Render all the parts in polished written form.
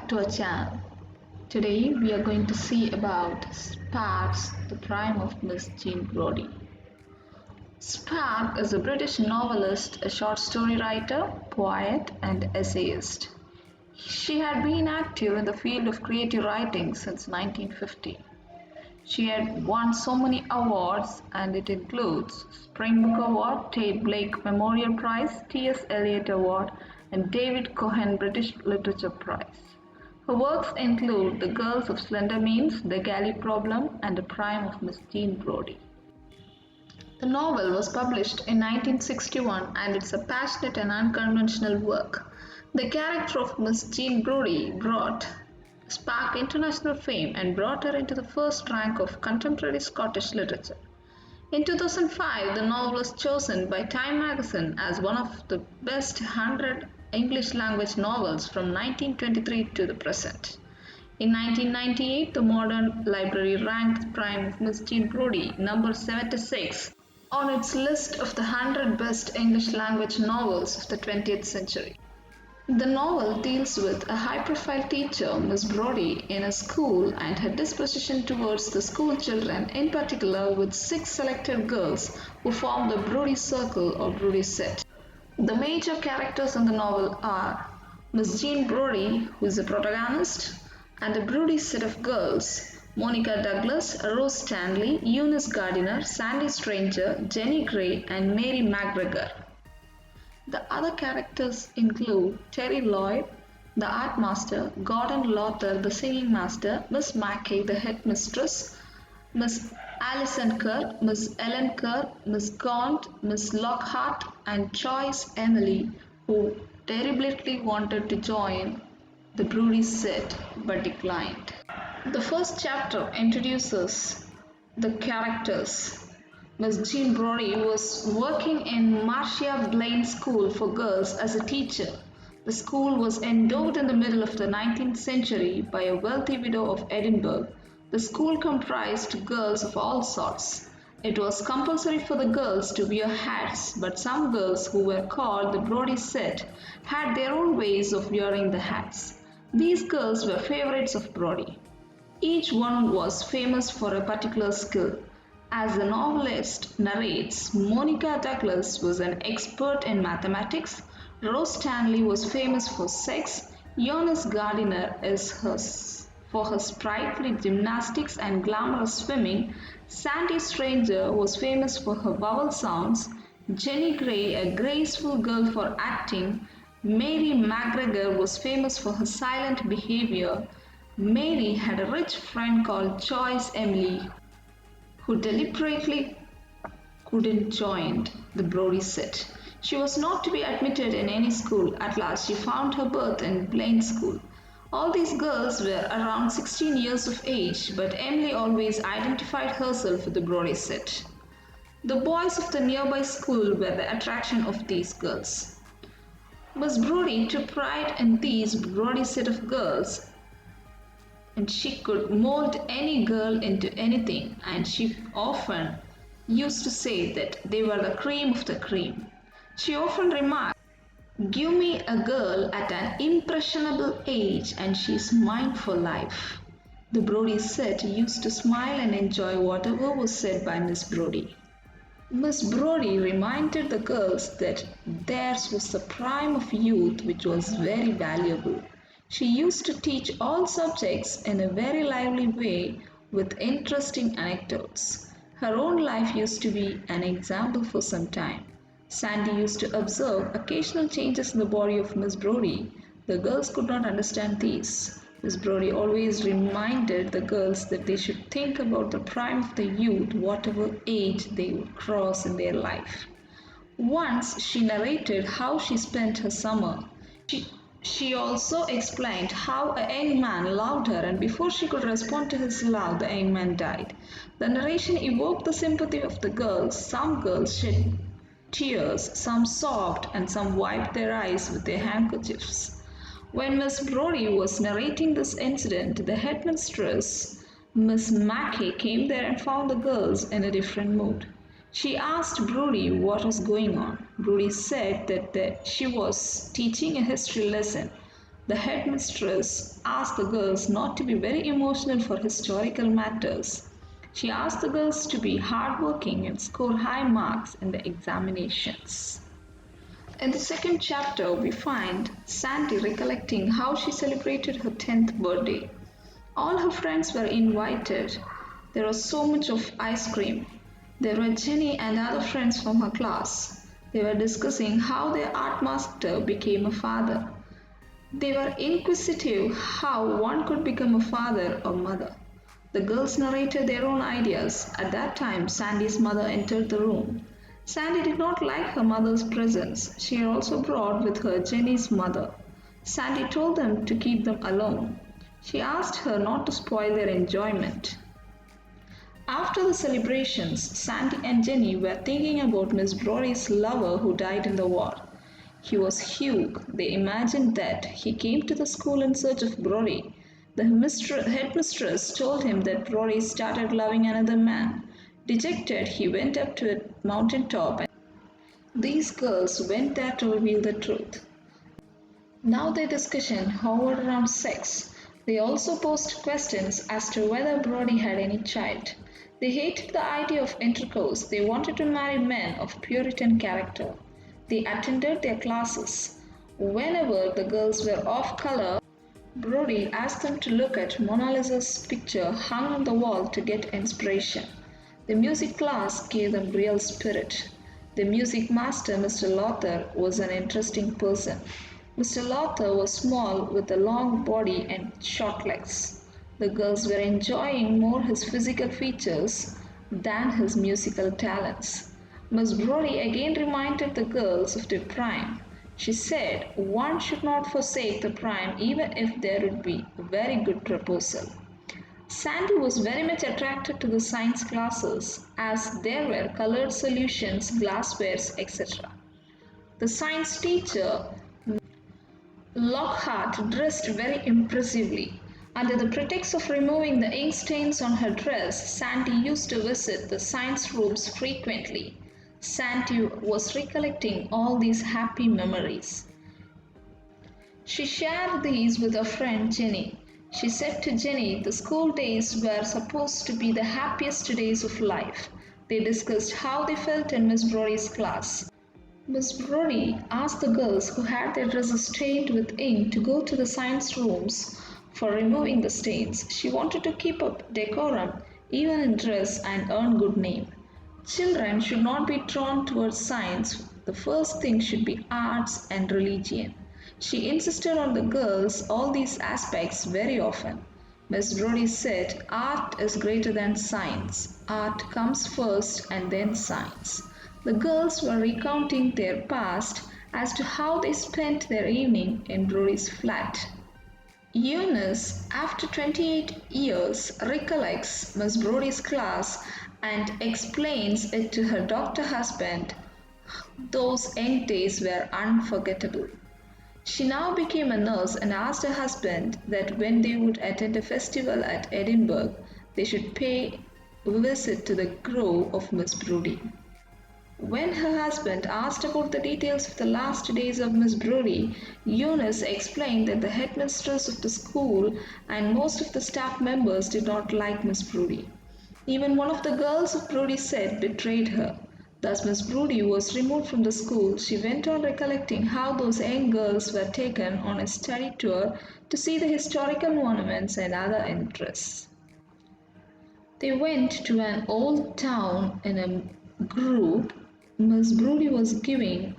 back to our channel. Today we are going to see about Sparks, the prime of Miss Jean Brodie. Spark is a British novelist, a short story writer, poet, and essayist. She had been active in the field of creative writing since 1950. She had won so many awards, and it includes Spring Book Award, Tate Blake Memorial Prize, T.S. Eliot Award, and David Cohen British Literature Prize. Her works include The Girls of Slender Means, The Galley Problem, and The Prime of Miss Jean Brodie. The novel was published in 1961 and it's a passionate and unconventional work. The character of Miss Jean Brodie brought Spark international fame and brought her into the first rank of contemporary Scottish literature. In 2005, the novel was chosen by Time magazine as one of the best 100 English language novels from 1923 to the present. In 1998, the Modern Library ranked Prime of Miss Jean Brodie number 76 on its list of the 100 best English language novels of the 20th century. The novel deals with a high-profile teacher, Miss Brodie, in a school and her disposition towards the school children, in particular with 6 selected girls who form the Brodie Circle or Brodie Set. The major characters in the novel are Miss Jean Brodie, who is the protagonist, and the Brodie set of girls, Monica Douglas, Rose Stanley, Eunice Gardiner, Sandy Stranger, Jenny Gray, and Mary McGregor. The other characters include Terry Lloyd, the art master, Gordon Lothar, the singing master, Miss Mackay, the headmistress, Miss Alison Kerr, Miss Ellen Kerr, Miss Gaunt, Miss Lockhart, and Joyce Emily, who deliberately wanted to join the Brodie set but declined. The first chapter introduces the characters. Miss Jean Brodie was working in Marcia Blaine School for Girls as a teacher. The school was endowed in the middle of the 19th century by a wealthy widow of Edinburgh. The school comprised girls of all sorts. It was compulsory for the girls to wear hats, but some girls who were called the Brodie set had their own ways of wearing the hats. These girls were favorites of Brodie. Each one was famous for a particular skill. As the novelist narrates, Monica Douglas was an expert in mathematics, Rose Stanley was famous for sex, Eunice Gardiner for her sprightly gymnastics and glamorous swimming, Sandy Stranger was famous for her vowel sounds, Jenny Gray a graceful girl for acting, Mary McGregor was famous for her silent behavior. Mary had a rich friend called Joyce Emily, who deliberately couldn't join the Brodie set. She was not to be admitted in any school. At last she found her berth in Blaine School. All these girls were around 16 years of age, but Emily always identified herself with the Brodie set. The boys of the nearby school were the attraction of these girls. Miss Brodie took pride in these Brodie set of girls, and she could mold any girl into anything, and she often used to say that they were the cream of the cream. She often remarked, "Give me a girl at an impressionable age and she's mine for life." The Brodie set used to smile and enjoy whatever was said by Miss Brodie. Miss Brodie reminded the girls that theirs was the prime of youth, which was very valuable. She used to teach all subjects in a very lively way with interesting anecdotes. Her own life used to be an example for some time. Sandy used to observe occasional changes in the body of Miss Brodie. The girls could not understand these. Miss Brodie always reminded the girls that they should think about the prime of the youth, whatever age they would cross in their life. Once she narrated how she spent her summer. She also explained how a young man loved her, and before she could respond to his love, the young man died. The narration evoked the sympathy of the girls. Some girls shed tears, some sobbed, and some wiped their eyes with their handkerchiefs. When Miss Brodie was narrating this incident, the headmistress, Miss Mackay, came there and found the girls in a different mood. She asked Brodie what was going on. Brodie said that she was teaching a history lesson. The headmistress asked the girls not to be very emotional for historical matters. She asked the girls to be hardworking and score high marks in the examinations. In the second chapter, we find Sandy recollecting how she celebrated her 10th birthday. All her friends were invited. There was so much of ice cream. There were Jenny and other friends from her class. They were discussing how their art master became a father. They were inquisitive how one could become a father or mother. The girls narrated their own ideas. At that time, Sandy's mother entered the room. Sandy did not like her mother's presence. She had also brought with her Jenny's mother. Sandy told them to keep them alone. She asked her not to spoil their enjoyment. After the celebrations, Sandy and Jenny were thinking about Miss Brodie's lover who died in the war. He was Hugh. They imagined that he came to the school in search of Brodie. The headmistress told him that Brodie started loving another man. Dejected, he went up to a mountain top, and these girls went there to reveal the truth. Now their discussion hovered around sex. They also posed questions as to whether Brodie had any child. They hated the idea of intercourse. They wanted to marry men of Puritan character. They attended their classes. Whenever the girls were off color, Brodie asked them to look at Mona Lisa's picture hung on the wall to get inspiration. The music class gave them real spirit. The music master, Mr. Lothar, was an interesting person. Mr. Lothar was small with a long body and short legs. The girls were enjoying more his physical features than his musical talents. Miss Brodie again reminded the girls of their prime. She said one should not forsake the prime even if there would be a very good proposal. Sandy was very much attracted to the science classes as there were colored solutions, glasswares, etc. The science teacher, Lockhart, dressed very impressively. Under the pretext of removing the ink stains on her dress, Sandy used to visit the science rooms frequently. Sandy was recollecting all these happy memories. She shared these with her friend Jenny. She said to Jenny, the school days were supposed to be the happiest days of life. They discussed how they felt in Miss Brodie's class. Miss Brodie asked the girls who had their dresses stained with ink to go to the science rooms for removing the stains. She wanted to keep up decorum even in dress and earn good name. Children should not be drawn towards science. The first thing should be arts and religion. She insisted on the girls all these aspects very often. Miss Brodie said, art is greater than science. Art comes first and then science. The girls were recounting their past as to how they spent their evening in Brodie's flat. Eunice, after 28 years, recollects Miss Brodie's class and explains it to her doctor husband. Those young days were unforgettable. She now became a nurse and asked her husband that when they would attend a festival at Edinburgh, they should pay a visit to the grove of Miss Brodie. When her husband asked about the details of the last days of Miss Brodie, Eunice explained that the headmistress of the school and most of the staff members did not like Miss Brodie. Even one of the girls of Brodie set betrayed her. Thus Miss Brodie was removed from the school. She went on recollecting how those young girls were taken on a study tour to see the historical monuments and other interests. They went to an old town in a group. Miss Brodie was giving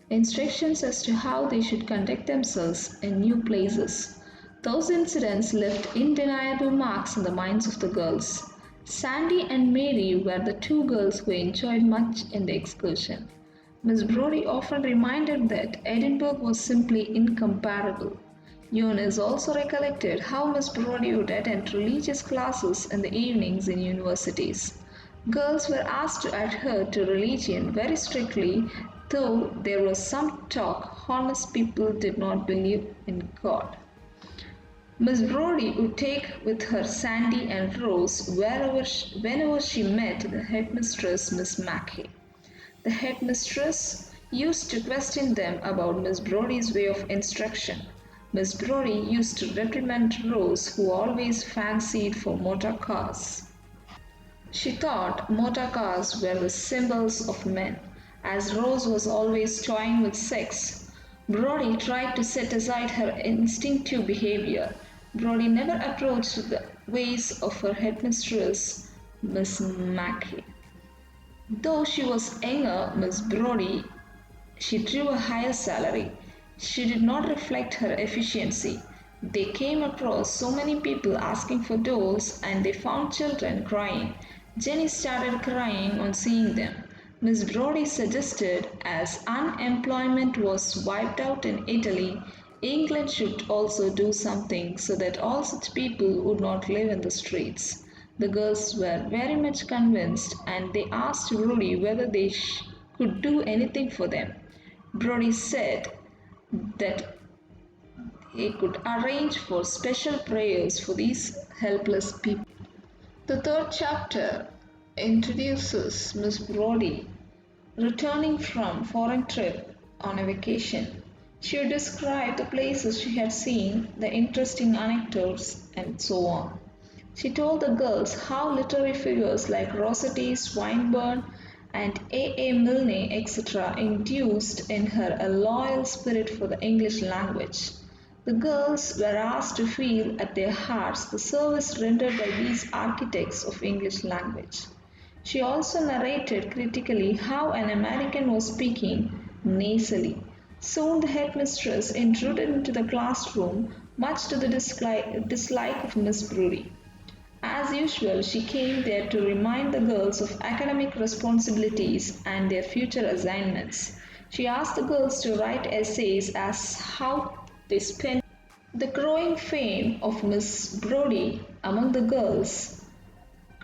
instructions as to how they should conduct themselves in new places. Those incidents left undeniable marks in the minds of the girls. Sandy and Mary were the two girls who enjoyed much in the excursion. Miss Brodie often reminded that Edinburgh was simply incomparable. Eunice also recollected how Miss Brodie would attend religious classes in the evenings in universities. Girls were asked to adhere to religion very strictly, though there was some talk honest people did not believe in God. Miss Brodie would take with her Sandy and Rose whenever she met the headmistress, Miss Mackay. The headmistress used to question them about Miss Brodie's way of instruction. Miss Brodie used to reprimand Rose, who always fancied for motor cars. She thought motor cars were the symbols of men, as Rose was always toying with sex. Brodie tried to set aside her instinctive behavior. Brodie never approached the ways of her headmistress, Miss Mackey. Though she was younger, Miss Brodie, she drew a higher salary. She did not reflect her efficiency. They came across so many people asking for dolls and they found children crying. Jenny started crying on seeing them. Miss Brodie suggested as unemployment was wiped out in Italy, England should also do something so that all such people would not live in the streets. The girls were very much convinced and they asked Brodie whether they could do anything for them. Brodie said that he could arrange for special prayers for these helpless people. The third chapter introduces Miss Brodie returning from foreign trip on a vacation. She would describe the places she had seen, the interesting anecdotes, and so on. She told the girls how literary figures like Rossetti, Swinburne, and A. Milne, etc., induced in her a loyal spirit for the English language. The girls were asked to feel at their hearts the service rendered by these architects of English language. She also narrated critically how an American was speaking nasally. Soon the headmistress intruded into the classroom, much to the dislike of Miss Brodie. As usual, she came there to remind the girls of academic responsibilities and their future assignments. She asked the girls to write essays as how they spent. The growing fame of Miss Brodie among the girls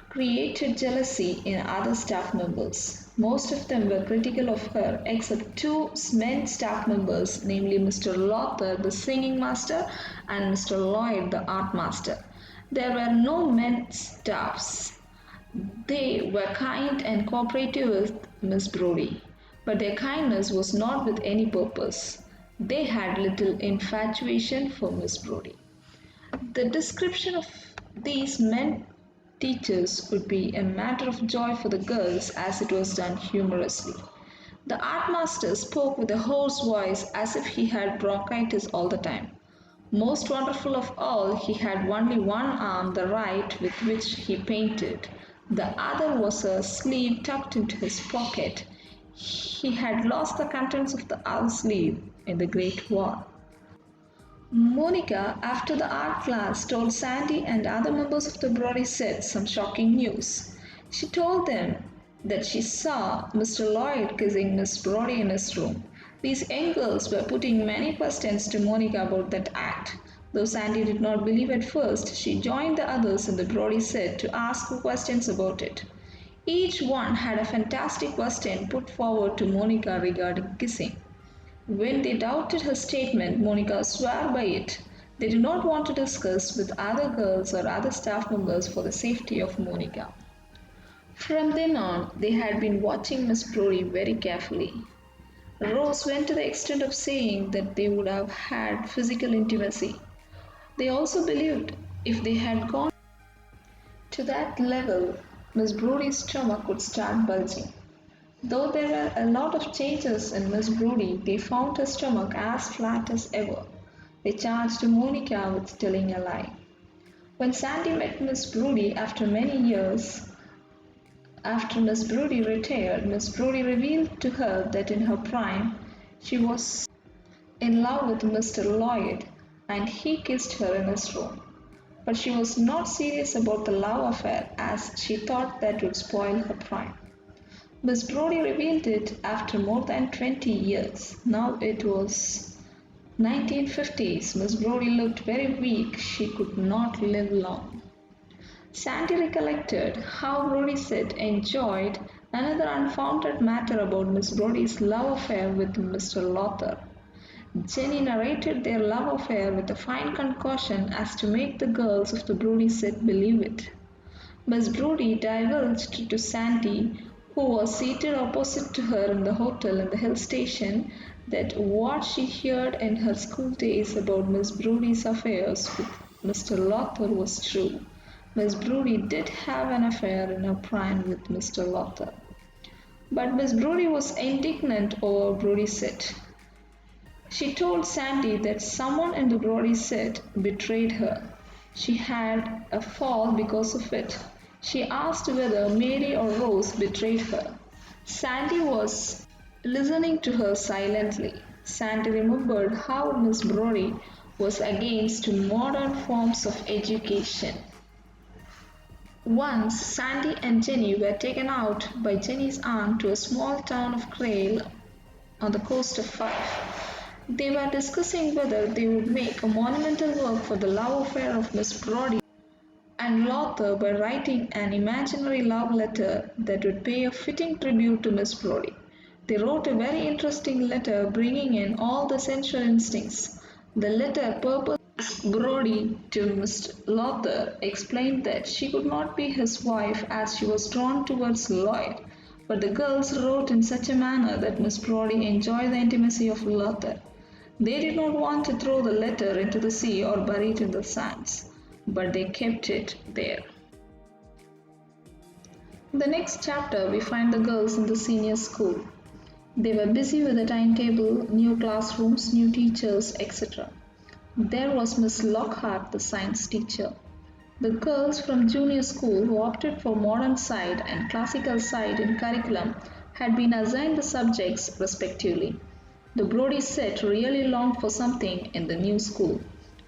created jealousy in other staff members. Most of them were critical of her except two men staff members, namely Mr. Lothar, the singing master, and Mr. Lloyd, the art master. There were no men staffs. They were kind and cooperative with Miss Brodie, but their kindness was not with any purpose. They had little infatuation for Miss Brodie. The description of these men teachers would be a matter of joy for the girls as it was done humorously. The art master spoke with a hoarse voice as if he had bronchitis all the time. Most wonderful of all, he had only one arm, the right, with which he painted. The other was a sleeve tucked into his pocket. He had lost the contents of the other sleeve in the Great War. Monica, after the art class, told Sandy and other members of the Brodie set some shocking news. She told them that she saw Mr. Lloyd kissing Miss Brodie in his room. These young girls were putting many questions to Monica about that act. Though Sandy did not believe at first, she joined the others in the Brodie set to ask questions about it. Each one had a fantastic question put forward to Monica regarding kissing. When they doubted her statement, Monica swore by it. They did not want to discuss with other girls or other staff members for the safety of Monica. From then on, they had been watching Miss Brodie very carefully. Rose went to the extent of saying that they would have had physical intimacy. They also believed if they had gone to that level, Miss Brodie's stomach would start bulging. Though there were a lot of changes in Miss Brodie, they found her stomach as flat as ever. They charged Monica with telling a lie. When Sandy met Miss Brodie after many years, after Miss Brodie retired, Miss Brodie revealed to her that in her prime she was in love with Mr. Lloyd and he kissed her in his room. But she was not serious about the love affair as she thought that would spoil her prime. Miss Brodie revealed it after more than 20 years. Now it was 1950s. Miss Brodie looked very weak. She could not live long. Sandy recollected how Brodie said enjoyed another unfounded matter about Miss Brodie's love affair with Mr. Lothar. Jenny narrated their love affair with a fine concoction as to make the girls of the Brodie set believe it. Miss Brodie divulged to Sandy who was seated opposite to her in the hotel in the hill station, that what she heard in her school days about Miss Brodie's affairs with Mr. Lothar was true. Miss Brodie did have an affair in her prime with Mr. Lothar. But Miss Brodie was indignant over Brodie's set. She told Sandy that someone in the Brodie set betrayed her. She had a fall because of it. She asked whether Mary or Rose betrayed her. Sandy was listening to her silently. Sandy remembered how Miss Brodie was against modern forms of education. Once Sandy and Jenny were taken out by Jenny's aunt to a small town of Crail on the coast of Fife. They were discussing whether they would make a monumental work for the love affair of Miss Brodie and Lothar by writing an imaginary love letter that would pay a fitting tribute to Miss Brodie. They wrote a very interesting letter bringing in all the sensual instincts. The letter purposed Brodie to Mr. Lothar explained that she could not be his wife as she was drawn towards Lloyd, but the girls wrote in such a manner that Miss Brodie enjoyed the intimacy of Lothar. They did not want to throw the letter into the sea or bury it in the sands, but they kept it there. In the next chapter, we find the girls in the senior school. They were busy with the timetable, new classrooms, new teachers, etc. There was Miss Lockhart, the science teacher. The girls from junior school who opted for modern side and classical side in curriculum had been assigned the subjects respectively. The Brodie set really longed for something in the new school.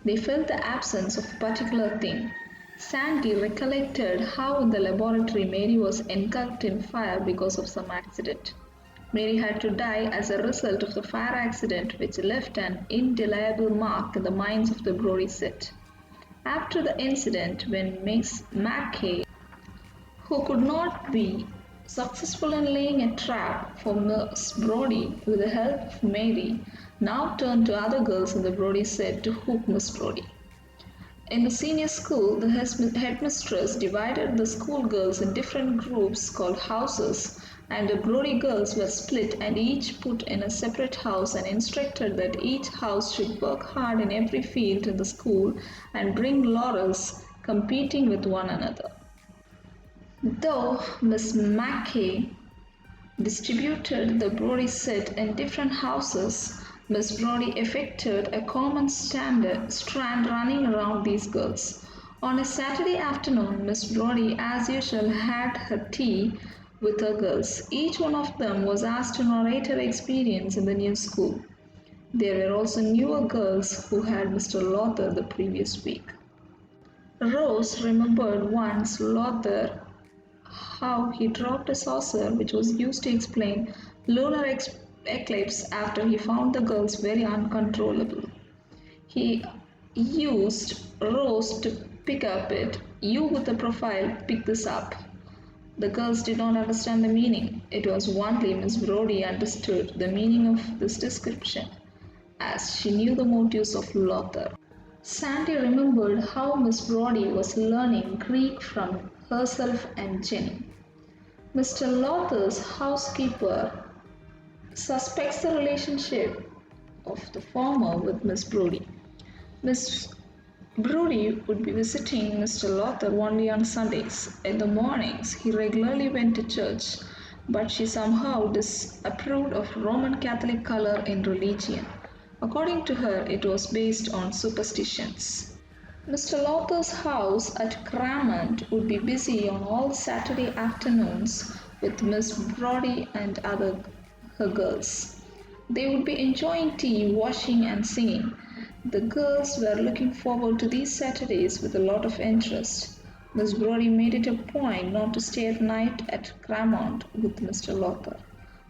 They felt the absence of a particular thing. Sandy recollected how in the laboratory Mary was engulfed in fire because of some accident. Mary had to die as a result of the fire accident, which left an indelible mark in the minds of the Brodie set. After the incident, when Miss Mackay, who could not be successful in laying a trap for Miss Brodie with the help of Mary, now turned to other girls in the Brodie set to hook Miss Brodie. In the senior school, the headmistress divided the schoolgirls in different groups called houses, and the Brodie girls were split and each put in a separate house and instructed that each house should work hard in every field in the school and bring laurels, competing with one another. Though Miss Mackay distributed the Brodie set in different houses, Miss Brodie effected a common strand running around these girls. On a Saturday afternoon, Miss Brodie, as usual, had her tea with her girls. Each one of them was asked to narrate her experience in the new school. There were also newer girls who had Mr. Lothar the previous week. Rose remembered once Lothar how he dropped a saucer which was used to explain lunar eclipse after he found the girls very uncontrollable. He used Rose to pick up it. You with the profile, pick this up. The girls did not understand the meaning. It was only Miss Brodie understood the meaning of this description, as she knew the motives of Lothar. Sandy remembered how Miss Brodie was learning Greek from herself and Jenny. Mr. Lothar's housekeeper suspects the relationship of the former with Miss Brodie. Miss Brodie would be visiting Mr. Lothar only on Sundays. In the mornings, he regularly went to church, but she somehow disapproved of Roman Catholic color in religion. According to her, it was based on superstitions. Mr. Lothar's house at Cramont would be busy on all Saturday afternoons with Miss Brodie and her girls. They would be enjoying tea, washing and singing. The girls were looking forward to these Saturdays with a lot of interest. Miss Brodie made it a point not to stay at night at Cramont with Mr. Lothar.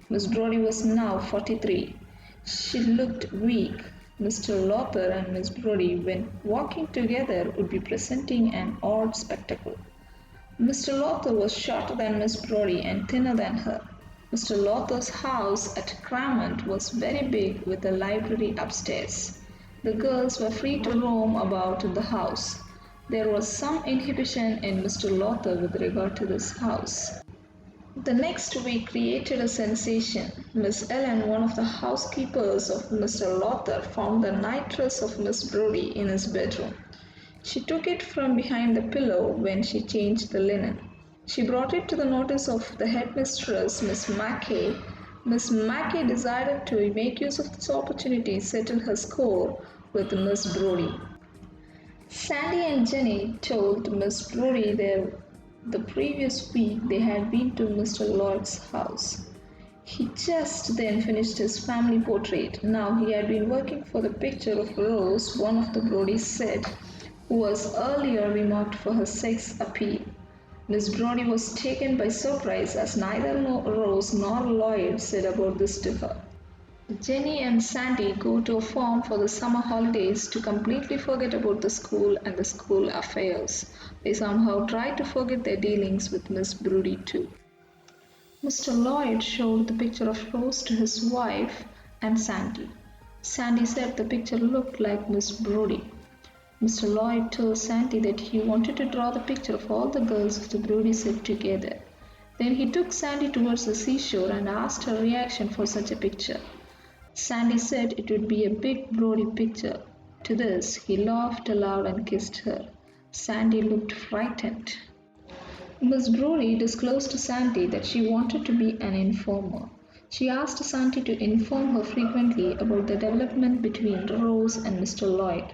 Miss Brodie was now 43. She looked weak. Mr. Lothar and Miss Brodie, when walking together, would be presenting an odd spectacle. Mr. Lothar was shorter than Miss Brodie and thinner than her. Mr. Lothar's house at Cramont was very big with a library upstairs. The girls were free to roam about in the house. There was some inhibition in Mr. Lothar with regard to this house. The next week created a sensation. Miss Ellen, one of the housekeepers of Mr. Lothar, found the nightdress of Miss Brodie in his bedroom. She took it from behind the pillow when she changed the linen. She brought it to the notice of the headmistress, Miss Mackay. Miss Mackay decided to make use of this opportunity to settle her score with Miss Brodie. Sandy and Jenny told Miss Brodie that the previous week they had been to Mr. Lloyd's house. He just then finished his family portrait. Now he had been working for the picture of Rose, one of the Brodies said, who was earlier remarked for her sex appeal. Miss Brodie was taken by surprise as neither Rose nor Lloyd said about this to her. Jenny and Sandy go to a farm for the summer holidays to completely forget about the school and the school affairs. They somehow try to forget their dealings with Miss Brodie too. Mr. Lloyd showed the picture of Rose to his wife and Sandy. Sandy said the picture looked like Miss Brodie. Mr. Lloyd told Sandy that he wanted to draw the picture of all the girls of the Brodie set together. Then he took Sandy towards the seashore and asked her reaction for such a picture. Sandy said it would be a big Brodie picture. To this, he laughed aloud and kissed her. Sandy looked frightened. Miss Brodie disclosed to Sandy that she wanted to be an informer. She asked Sandy to inform her frequently about the development between Rose and Mr. Lloyd.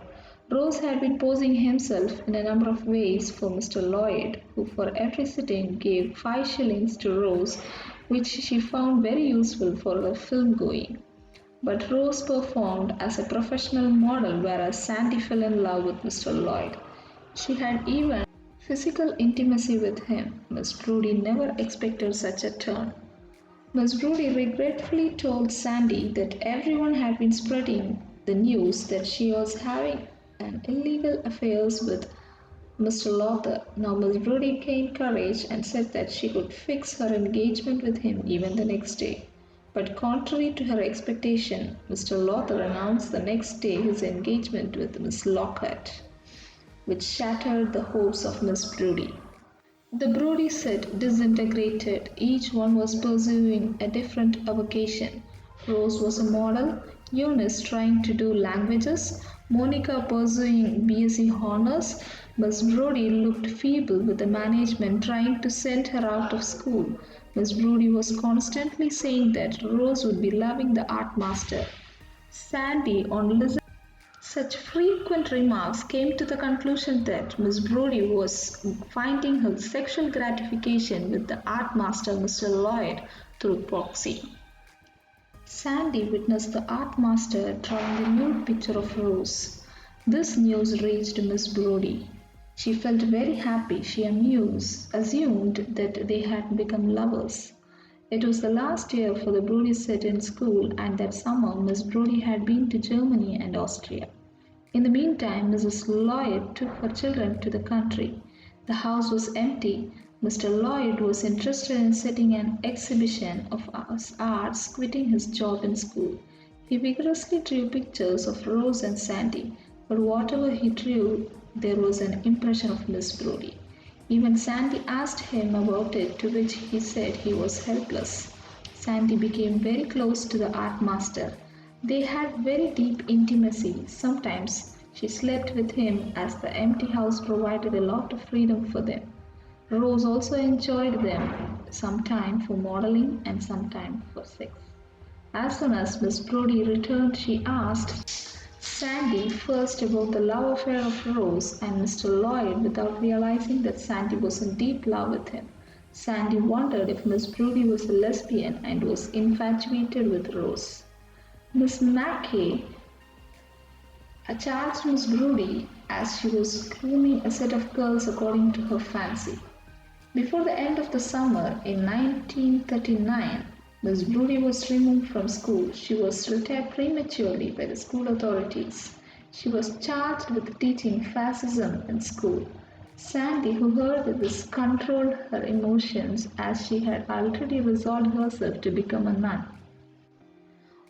Rose had been posing himself in a number of ways for Mr. Lloyd, who for every sitting gave 5 shillings to Rose, which she found very useful for her film going. But Rose performed as a professional model, whereas Sandy fell in love with Mr. Lloyd. She had even physical intimacy with him. Miss Brodie never expected such a turn. Miss Brodie regretfully told Sandy that everyone had been spreading the news that she was having an illegal affairs with Mr. Lothar. Now Miss Brodie gained courage and said that she could fix her engagement with him even the next day. But contrary to her expectation, Mr. Lothar announced the next day his engagement with Miss Lockhart, which shattered the hopes of Miss Brodie. The Brodie set disintegrated. Each one was pursuing a different avocation. Rose was a model, Eunice trying to do languages, Monica pursuing BSc Honours. Miss Brodie looked feeble with the management trying to send her out of school. Miss Brodie was constantly saying that Rose would be loving the art master. Sandy, on listening to such frequent remarks, came to the conclusion that Miss Brodie was finding her sexual gratification with the art master Mr. Lloyd through proxy. Sandy witnessed the art master drawing the nude picture of Rose. This news reached Miss Brodie. She felt very happy. She assumed that they had become lovers. It was the last year for the Brodie set in school, and that summer Miss Brodie had been to Germany and Austria. In the meantime, Mrs. Lloyd took her children to the country. The house was empty. Mr. Lloyd was interested in setting an exhibition of arts, quitting his job in school. He vigorously drew pictures of Rose and Sandy, but whatever he drew, there was an impression of Miss Brodie. Even Sandy asked him about it, to which he said he was helpless. Sandy became very close to the art master. They had very deep intimacy. Sometimes she slept with him as the empty house provided a lot of freedom for them. Rose also enjoyed them, some time for modeling and some time for sex. As soon as Miss Brodie returned, she asked Sandy first about the love affair of Rose and Mr. Lloyd without realizing that Sandy was in deep love with him. Sandy wondered if Miss Brodie was a lesbian and was infatuated with Rose. Miss Mackay charged Miss Brodie as she was grooming a set of girls according to her fancy. Before the end of the summer in 1939, Miss Brodie was removed from school. She was retired prematurely by the school authorities. She was charged with teaching fascism in school. Sandy, who heard this, controlled her emotions as she had already resolved herself to become a nun.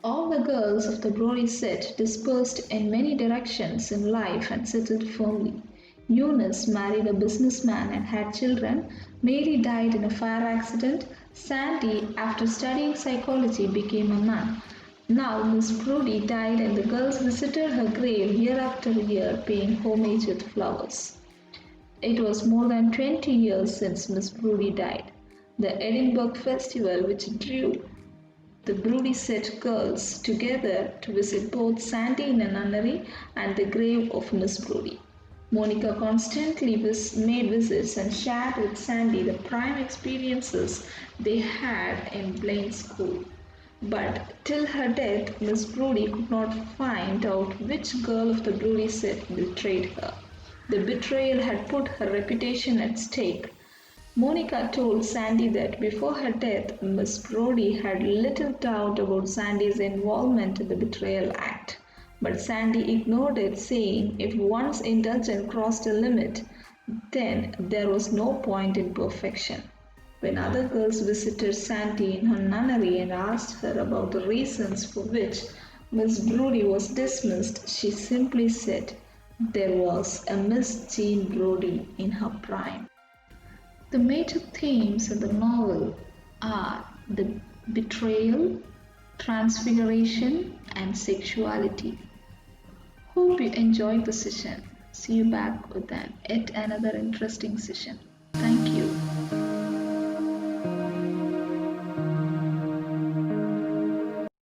All the girls of the Brodie set dispersed in many directions in life and settled firmly. Eunice married a businessman and had children. Mary died in a fire accident. Sandy, after studying psychology, became a nun. Now Miss Brodie died and the girls visited her grave year after year, paying homage with flowers. It was more than 20 years since Miss Brodie died. The Edinburgh Festival, which drew the Brodie set girls together to visit both Sandy in a nunnery and the grave of Miss Brodie. Monica constantly made visits and shared with Sandy the prime experiences they had in Blaine School. But till her death, Miss Brodie could not find out which girl of the Brodie set betrayed her. The betrayal had put her reputation at stake. Monica told Sandy that before her death, Miss Brodie had little doubt about Sandy's involvement in the betrayal act. But Sandy ignored it, saying if one's indulgence crossed a limit, then there was no point in perfection. When other girls visited Sandy in her nunnery and asked her about the reasons for which Miss Brodie was dismissed, she simply said, there was a Miss Jean Brodie in her prime. The major themes in the novel are the betrayal, transfiguration, and sexuality. Hope you enjoyed the session. See you back with yet another interesting session.